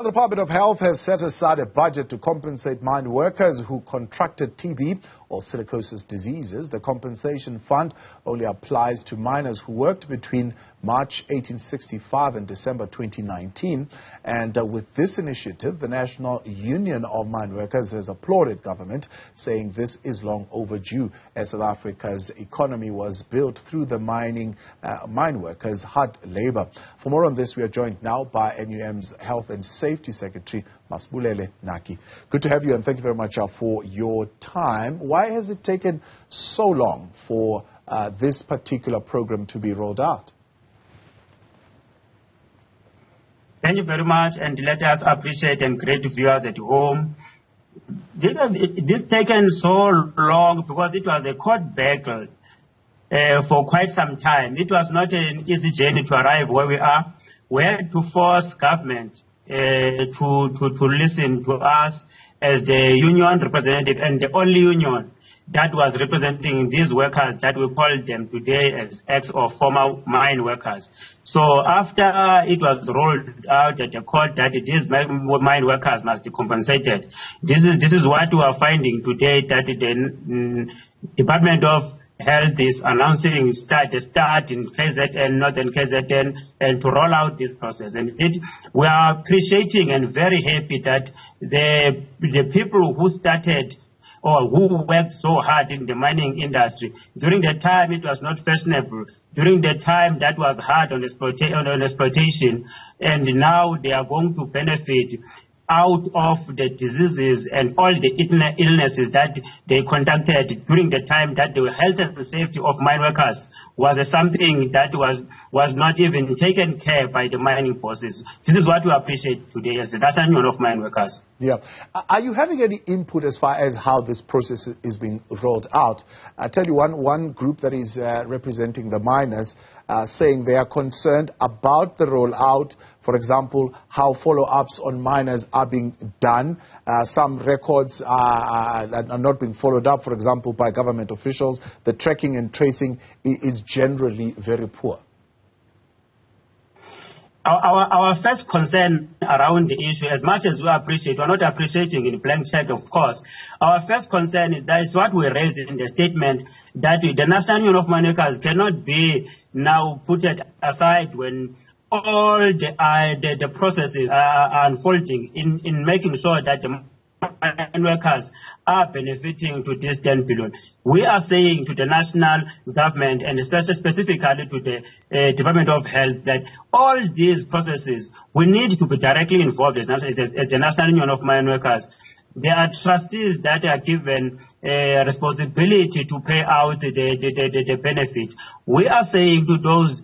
The Department of Health has set aside a budget to compensate mine workers who contracted TB or silicosis diseases. The compensation fund only applies to miners who worked between March 1865 and December 2019. And with this initiative, the National Union of Mineworkers has applauded government, saying this is long overdue, as South Africa's economy was built through the mine workers' hard labor. For more on this, we are joined now by NUM's Health and Safety Secretary, Masibulele Naki. Good to have you, and thank you very much for your time. Why has it taken so long for this particular program to be rolled out? Thank you very much, and let us appreciate and greet viewers at home. This taken so long because it was a court battle for quite some time. It was not an easy journey to arrive where we are. We had to force government to listen to us as the union representative and the only union that was representing these workers that we call them today as ex or former mine workers. So after it was rolled out at the court that these mine workers must be compensated, this is what we are finding today, that the Department of Health is announcing the start in KZN, Northern KZN, and to roll out this process. And we are appreciating and very happy that the people who started or who worked so hard in the mining industry, during the time it was not fashionable, during the time that was hard on exploitation, and now they are going to benefit out of the diseases and all the illnesses that they conducted during the time that the health and safety of mine workers was something that was not even taken care by the mining forces. This is what we appreciate today as the National Union of Mineworkers. Yeah. Are you having any input as far as how this process is being rolled out? I tell you, one group that is representing the miners saying they are concerned about the rollout. For example, how follow-ups on miners are being done. Some records are not being followed up, for example, by government officials. The tracking and tracing is generally very poor. Our first concern around the issue, as much as we appreciate, we're not appreciating in blank check, of course. Our first concern is that is what we raised in the statement, that the National Union of Mineworkers cannot be now put aside when all the processes are unfolding in making sure that the mine workers are benefiting to this 10 billion. We are saying to the national government and especially specifically to the Department of Health that all these processes, we need to be directly involved as the National Union of Mineworkers. There are trustees that are given responsibility to pay out the benefit. We are saying to those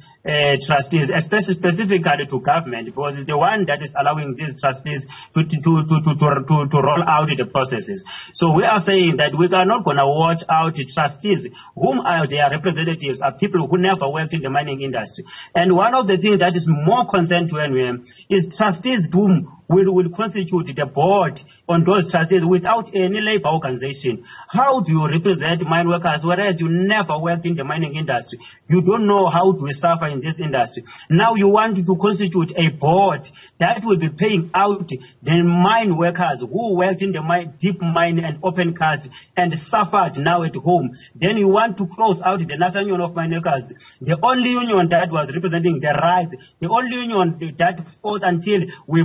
trustees, especially specifically to government, because it's the one that is allowing these trustees to roll out the processes. So we are saying that we are not going to watch out the trustees, whom are their representatives, are people who never worked in the mining industry. And one of the things that is more concerned to NUM is trustees whom will constitute the board on those trustees without any labor organization. How do you represent mine workers whereas you never worked in the mining industry? You don't know how to suffer in this industry. Now you want to constitute a board that will be paying out the mine workers who worked in the deep mine and open cast and suffered now at home. Then you want to close out the National Union of Mineworkers, the only union that was representing the rights, the only union that fought until we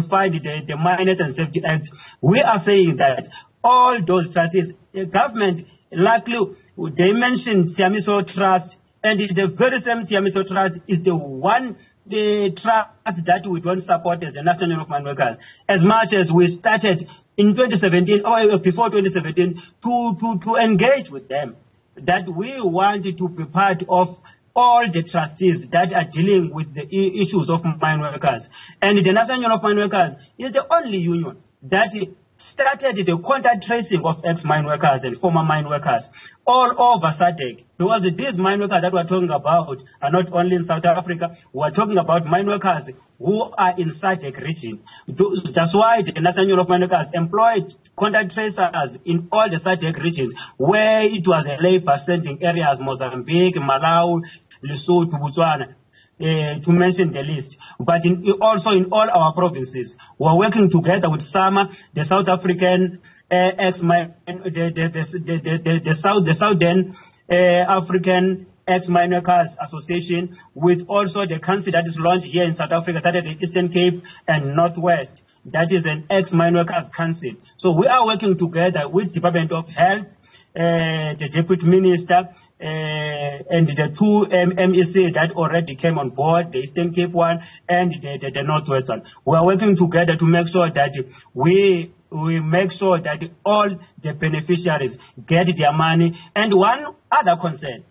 find the Mine and Safety Act. We are saying that all those trustees, the government, likely, they mentioned Siamiso Trust, and the very same Siamiso Trust is the trust that we don't support as the National Union of Mineworkers. As much as we started in 2017, or before 2017, to engage with them, that we want to be part of all the trustees that are dealing with the issues of mine workers. And the National Union of Mineworkers is the only union that started the contact tracing of ex-mine workers and former mine workers all over SADC. Because these mine workers that we're talking about are not only in South Africa, we're talking about mine workers who are in SADC region. That's why the National Union of Mineworkers employed contact tracers in all the SADC regions, where it was a labor sending areas, Mozambique, Malawi, Lesotho, Botswana. to mention the list, but also in all our provinces. We're working together with SAMA, the South African the Southern African ex-mineworkers Association, with also the council that is launched here in South Africa, started in Eastern Cape and Northwest. That is an ex-mineworkers council. So we are working together with Department of Health, the Deputy Minister, and the two MEC that already came on board, the Eastern Cape one and the Northwest one. We are working together to make sure that we make sure that all the beneficiaries get their money. And one other concern,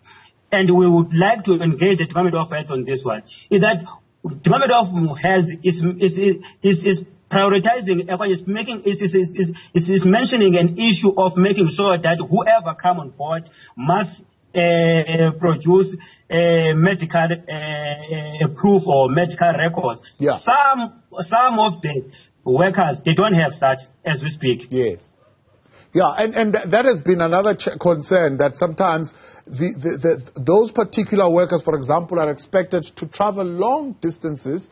and we would like to engage the Department of Health on this one, is that Department of Health is prioritizing, is mentioning an issue of making sure that whoever come on board must produce medical proof or medical records. Yeah. Some of the workers, they don't have such as we speak. Yes. Yeah, and that has been another concern, that sometimes those particular workers, for example, are expected to travel long distances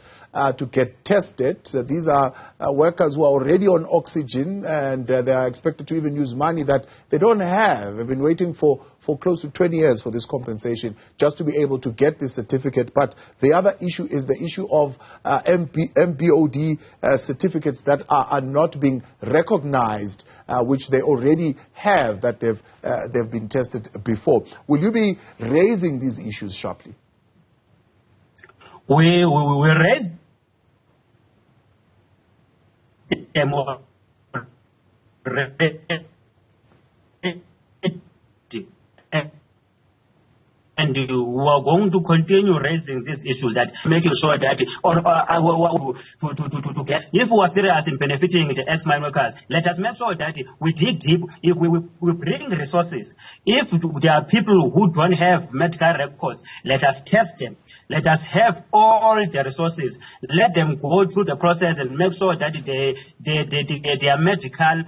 to get tested. These are workers who are already on oxygen, and they are expected to even use money that they don't have. They've been waiting for close to 20 years for this compensation just to be able to get this certificate. But the other issue is the issue of MBOD certificates that are not being recognized, which they already have, that they've been tested before. Will you be raising these issues sharply? We raised them and we are going to continue raising these issues, that making sure that to get, if we are serious in benefiting the ex-mineworkers, let us make sure that we dig deep. If we bring resources, if there are people who don't have medical records, let us test them. Let us have all the resources. Let them go through the process and make sure that their medical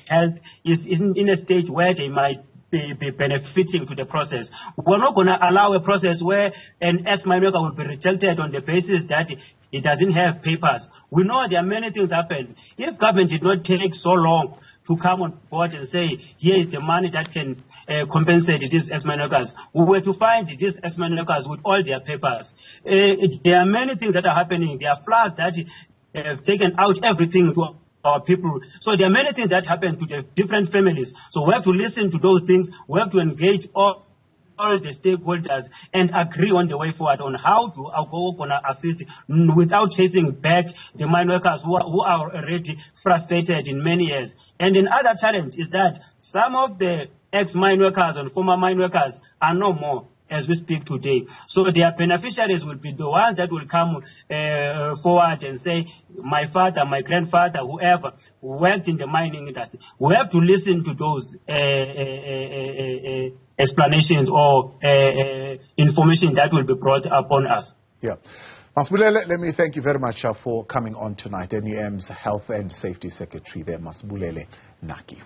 health is in a stage where they might be benefiting to the process. We're not going to allow a process where an ex-mineworker will be rejected on the basis that he doesn't have papers. We know there are many things happen. If government did not take so long to come on board and say, here is the money that can compensate these ex-mineworkers, we were to find these ex-mineworkers with all their papers. There are many things that are happening. There are floods that have taken out everything to our people. So there are many things that happen to the different families. So we have to listen to those things. We have to engage all the stakeholders and agree on the way forward on how to assist without chasing back the mine workers who are already frustrated in many years. And another challenge is that some of the ex-mine workers and former mine workers are no more as we speak today. So their beneficiaries will be the ones that will come forward and say, my father, my grandfather, whoever worked in the mining industry. We have to listen to those explanations or information that will be brought upon us. Yeah. Masibulele, let me thank you very much for coming on tonight. NUM's Health and Safety Secretary there, Masibulele Naki.